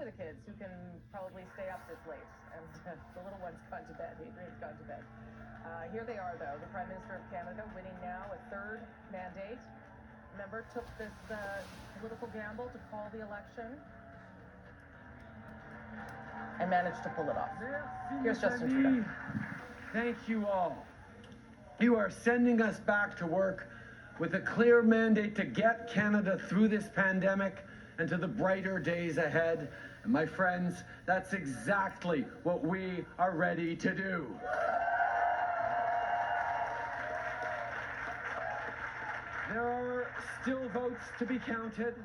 only the kids who can probably stay up this late, and the little one's gone to bed. Adrian's gone to bed. Here they are, though. The Prime Minister of Canada, winning now a third mandate. Remember, took this political gamble to call the election and managed to pull it off. Here's Justin Trudeau. Thank you all. You are sending us back to work with a clear mandate to get Canada through this pandemic and to the brighter days ahead. And my friends, that's exactly what we are ready to do. There are still votes to be counted,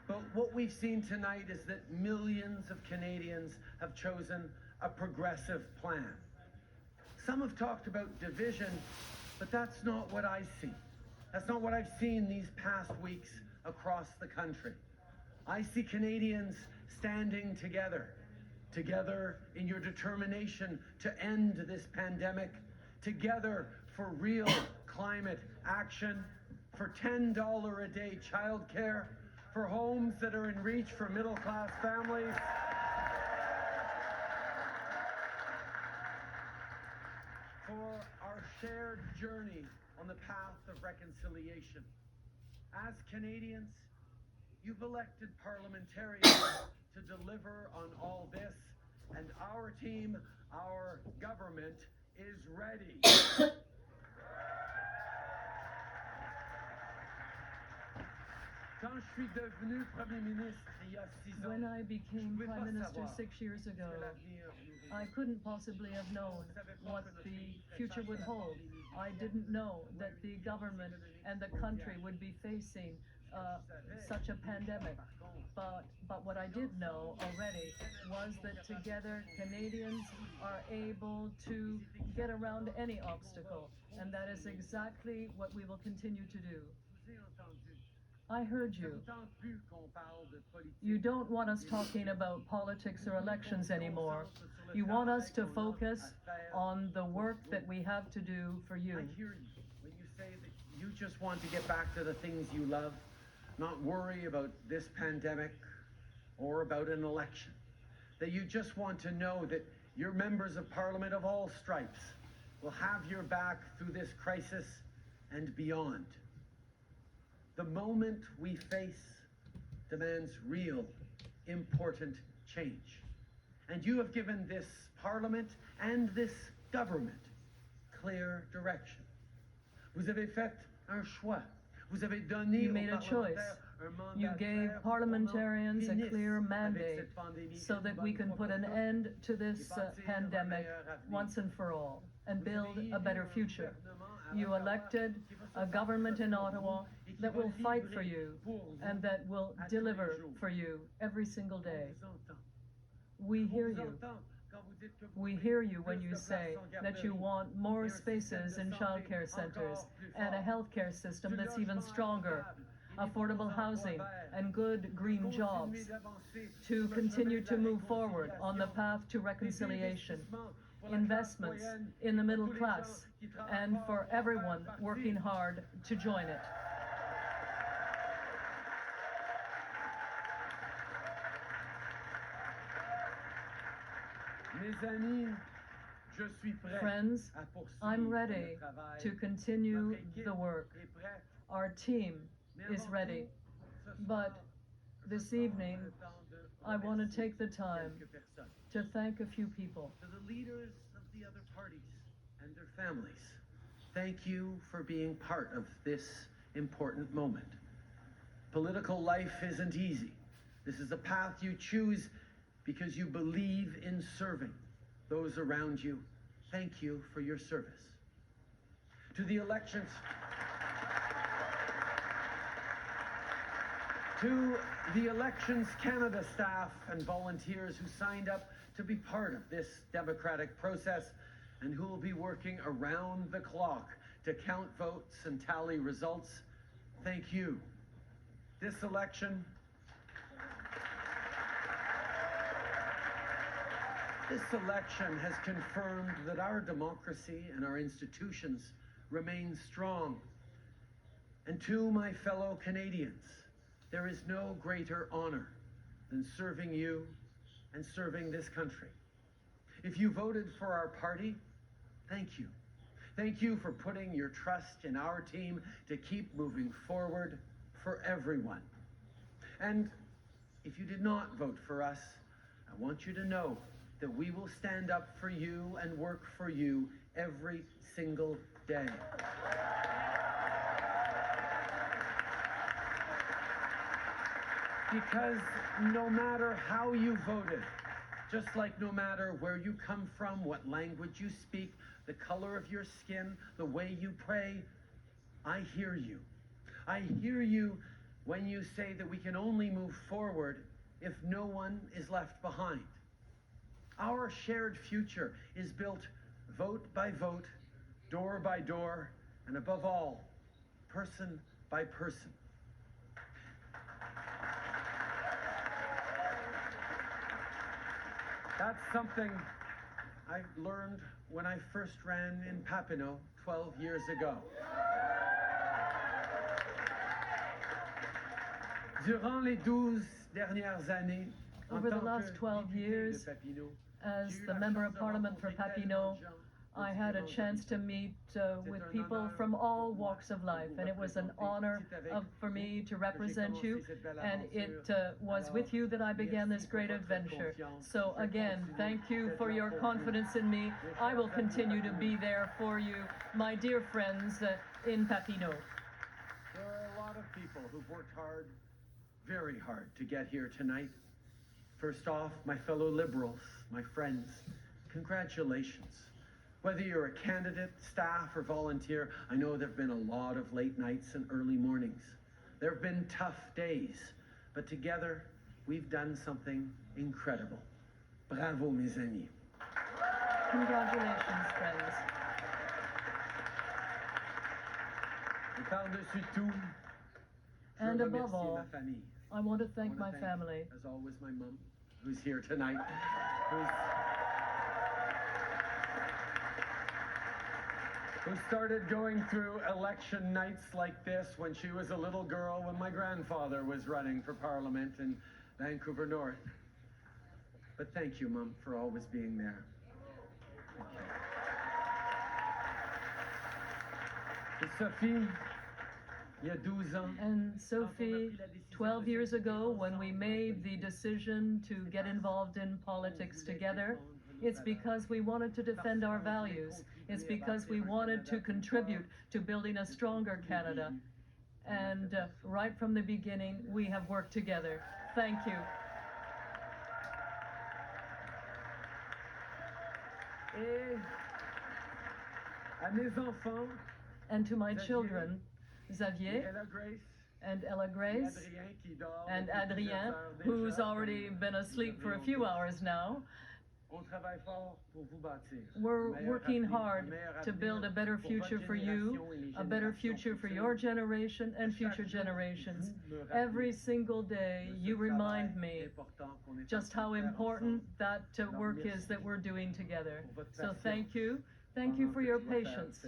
but what we've seen tonight is that millions of Canadians have chosen a progressive plan. Some have talked about division, but that's not what I see. That's not what I've seen these past weeks across the country. I see Canadians standing together in your determination to end this pandemic, together for real climate action, for $10 a day childcare, for homes that are in reach for middle-class families, for our shared journey on the path of reconciliation. As Canadians, you've elected parliamentarians to deliver on all this, and our team, our government, is ready. When I became Prime Minister 6 years ago, I couldn't possibly have known what the future would hold. I didn't know that the government and the country would be facing such a pandemic. But what I did know already was that together Canadians are able to get around any obstacle, and that is exactly what we will continue to do. I heard you. You don't want us talking about politics or elections anymore. You want us to focus on the work that we have to do for you. I hear you when you say that you just want to get back to the things you love, not worry about this pandemic or about an election. That you just want to know that your members of Parliament of all stripes will have your back through this crisis and beyond. The moment we face demands real, important change. And you have given this Parliament and this government clear direction. Vous avez fait un choix. Vous avez donné You made a choice. You gave parliamentarians a clear mandate so that we can put an end to this pandemic once and for all and build a better future. You elected a government in Ottawa that will fight for you and that will deliver for you every single day. We hear you. We hear you when you say that you want more spaces in childcare centers and a healthcare system that's even stronger, affordable housing and good green jobs, to continue to move forward on the path to reconciliation, investments in the middle class, and for everyone working hard to join it. Friends, I'm ready to continue the work. Our team is ready. But this evening, I want to take the time to thank a few people. To the leaders of the other parties and their families, thank you for being part of this important moment. Political life isn't easy. This is a path you choose because you believe in serving those around you. Thank you for your service. To the elections Canada staff and volunteers who signed up to be part of this democratic process and who will be working around the clock to count votes and tally results, thank you. This election has confirmed that our democracy and our institutions remain strong. And to my fellow Canadians, there is no greater honor than serving you and serving this country. If you voted for our party, thank you. Thank you for putting your trust in our team to keep moving forward for everyone. And if you did not vote for us, I want you to know that we will stand up for you and work for you every single day. Because no matter how you voted, just like no matter where you come from, what language you speak, the color of your skin, the way you pray, I hear you. I hear you when you say that we can only move forward if no one is left behind. Our shared future is built vote by vote, door by door, and above all, person by person. That's something I learned when I first ran in Papineau 12 years ago. Durant les 12 dernières années, over the last 12 years, as the Member of Parliament for Papineau, I had a chance to meet with people from all walks of life, and it was an honor for me to represent you, and it was with you that I began this great adventure. So again, thank you for your confidence in me. I will continue to be there for you, my dear friends in Papineau. There are a lot of people who've worked hard, very hard, to get here tonight. First off, my fellow Liberals, my friends, congratulations. Whether you're a candidate, staff, or volunteer, I know there have been a lot of late nights and early mornings. There have been tough days, but together we've done something incredible. Bravo, mes amis. Congratulations, friends. Et par-dessus tout, and above all, ma famille. I want to thank my family. As always, my mom, who's here tonight, who started going through election nights like this when she was a little girl, when my grandfather was running for Parliament in Vancouver North. But thank you, Mom, for always being there. And Sophie, il y a 12 ans. And Sophie, 12 years ago, when we made the decision to get involved in politics together, it's because we wanted to defend our values. It's because we wanted to contribute to building a stronger Canada. And right from the beginning, we have worked together. Thank you. Et à mes enfants, and to my children, Xavier and Ella Grace and Adrien, who's already been asleep for a few hours now. We're working hard to build a better future for you, a better future for your generation and future generations. Every single day you remind me just how important that work is that we're doing together. So thank you. Thank you for your patience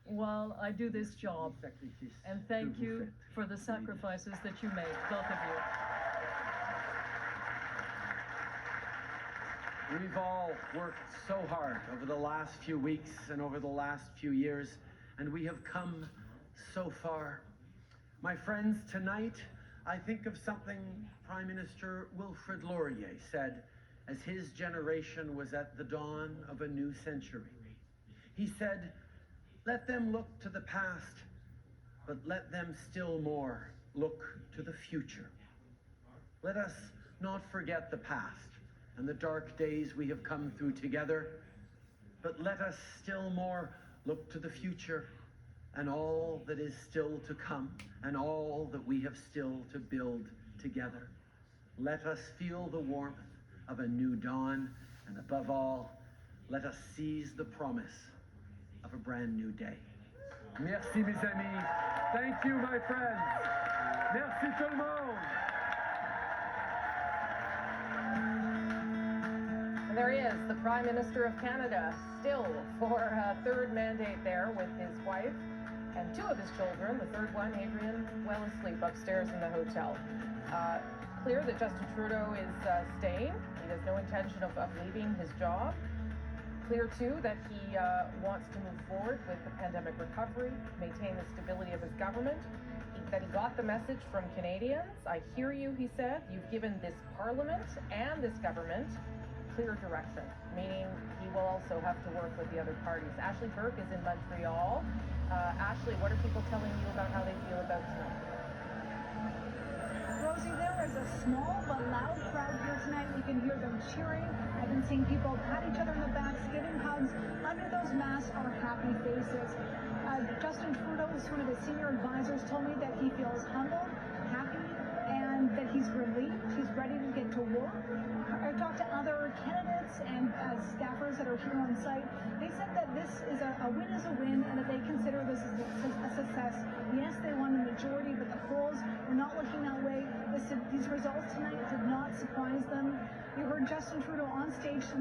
while I do this job. And thank you for the sacrifices that you make, both of you. We've all worked so hard over the last few weeks and over the last few years, and we have come so far. My friends, tonight, I think of something Prime Minister Wilfrid Laurier said as his generation was at the dawn of a new century. He said, "Let them look to the past, but let them still more look to the future." Let us not forget the past and the dark days we have come through together, but let us still more look to the future and all that is still to come and all that we have still to build together. Let us feel the warmth of a new dawn, and above all, let us seize the promise of a brand new day. Merci, mes amis. Thank you, my friends. Merci tout le monde. And there he is, the Prime Minister of Canada, still for a third mandate there with his wife and two of his children. The third one, Adrian, well asleep upstairs in the hotel. clear that Justin Trudeau is staying. He has no intention of leaving his job. Clear, too, that he wants to move forward with the pandemic recovery, maintain the stability of his government, that he got the message from Canadians. I hear you, he said. You've given this parliament and this government clear direction, meaning he will also have to work with the other parties. Ashley Burke is in Montreal. Ashley, what are people telling you about how they feel about tonight? Rosie, there is a small but loud crowd here tonight. You can hear them cheering. I've been seeing people pat each other on the backs, giving hugs. Under those masks are happy faces. Justin Trudeau, who's one of the senior advisors, told me that he feels humbled, happy, and that he's relieved. He's ready to get to work. I talked to other candidates and staffers that are here on site. They said that this is a win is a win, and that they consider this as a success. Yes, they won the majority, but the polls were not looking that way. These results tonight did not surprise them. You heard Justin Trudeau on stage tonight.